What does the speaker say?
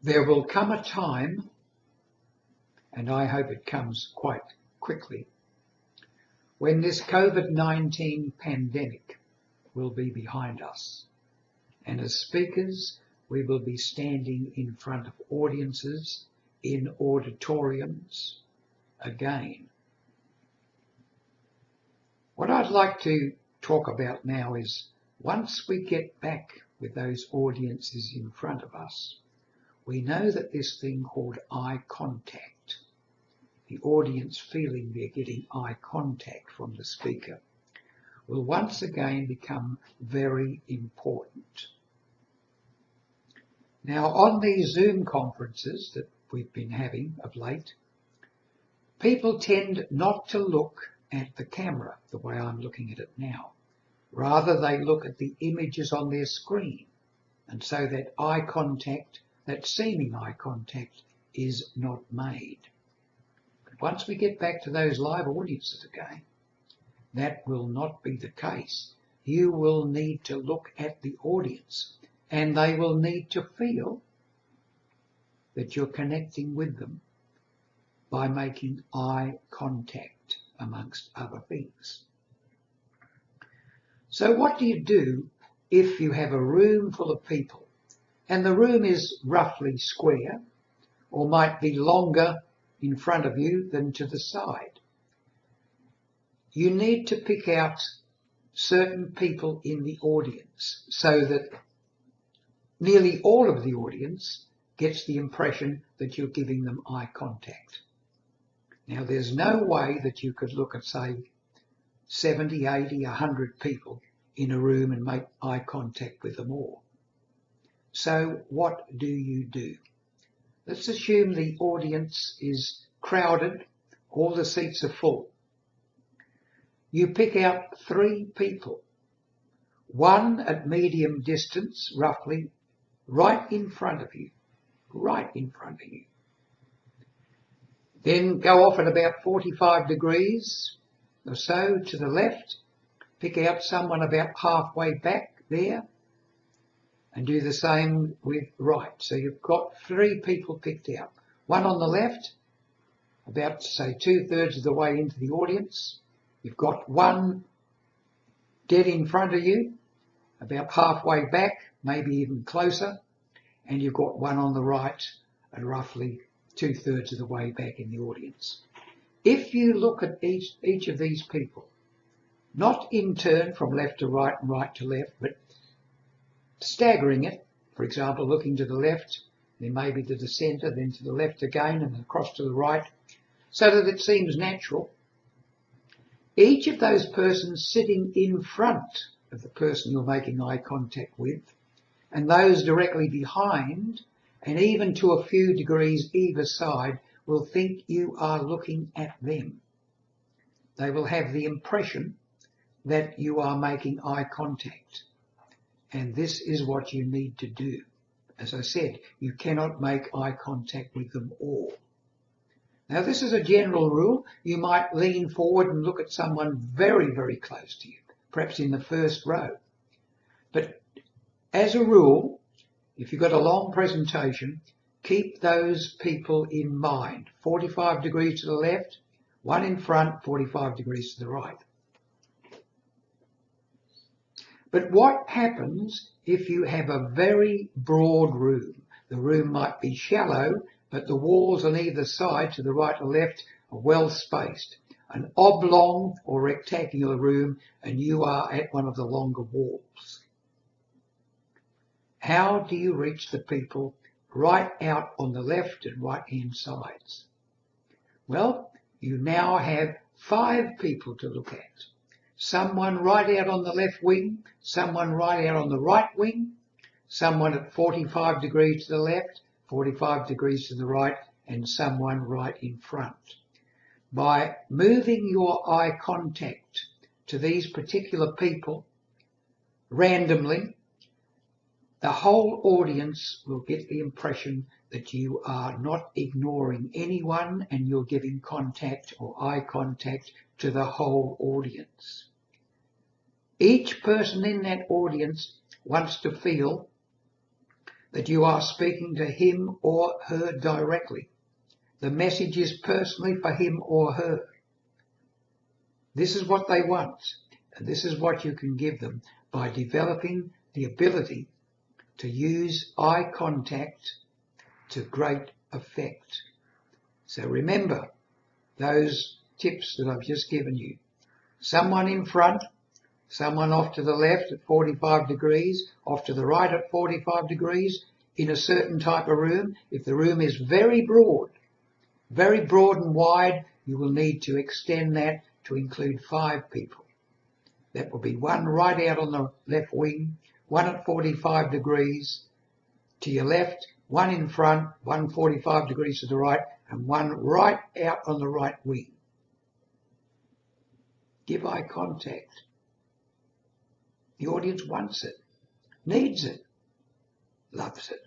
There will come a time, and I hope it comes quite quickly, when this COVID-19 pandemic will be behind us. And as speakers, we will be standing in front of audiences in auditoriums again. What I'd like to talk about now is, once we get back with those audiences in front of us, we know that this thing called eye contact, the audience feeling they're getting eye contact from the speaker, will once again become very important. Now, on these Zoom conferences that we've been having of late, people tend not to look at the camera the way I'm looking at it now. Rather, they look at the images on their screen, and so that eye contact, that seeming eye contact, is not made. But once we get back to those live audiences again, that will not be the case. You will need to look at the audience, and they will need to feel that you're connecting with them by making eye contact, amongst other things. So what do you do if you have a room full of people, and the room is roughly square, or might be longer in front of you than to the side? You need to pick out certain people in the audience so that nearly all of the audience gets the impression that you're giving them eye contact. Now, there's no way that you could look at, say, 70, 80, 100 people in a room and make eye contact with them all. So what do you do? Let's assume the audience is crowded, all the seats are full. You pick out 3 people, one at medium distance, roughly, right in front of you, Then go off at about 45 degrees or so to the left, pick out someone about halfway back there, and do the same with right. So you've got 3 people picked out. One on the left, about, say, 2/3 of the way into the audience. You've got one dead in front of you, about halfway back, maybe even closer, and you've got one on the right and roughly 2/3 of the way back in the audience. If you look at each of these people, not in turn from left to right and right to left, but staggering it, for example, looking to the left, then maybe to the centre, then to the left again and across to the right, so that it seems natural. Each of those persons sitting in front of the person you're making eye contact with, and those directly behind, and even to a few degrees either side, will think you are looking at them. They will have the impression that you are making eye contact. And this is what you need to do. As I said, you cannot make eye contact with them all. Now, this is a general rule. You might lean forward and look at someone very, very close to you, perhaps in the first row. But as a rule, if you've got a long presentation, keep those people in mind. 45 degrees to the left, one in front, 45 degrees to the right. But what happens if you have a very broad room? The room might be shallow, but the walls on either side, to the right or left, are well spaced. An oblong or rectangular room, and you are at one of the longer walls. How do you reach the people right out on the left and right hand sides? Well, you now have 5 people to look at. Someone right out on the left wing, someone right out on the right wing, someone at 45 degrees to the left, 45 degrees to the right, and someone right in front. By moving your eye contact to these particular people randomly, the whole audience will get the impression that you are not ignoring anyone and you're giving contact or eye contact to the whole audience. Each person in that audience wants to feel that you are speaking to him or her directly. The message is personally for him or her. This is what they want, and this is what you can give them by developing the ability to use eye contact to great effect. So remember those tips that I've just given you. Someone in front, someone off to the left at 45 degrees, off to the right at 45 degrees, in a certain type of room. If the room is very broad and wide, you will need to extend that to include 5 people. That will be one right out on the left wing, one at 45 degrees to your left, one in front, one 45 degrees to the right, and one right out on the right wing. Give eye contact. The audience wants it, needs it, loves it.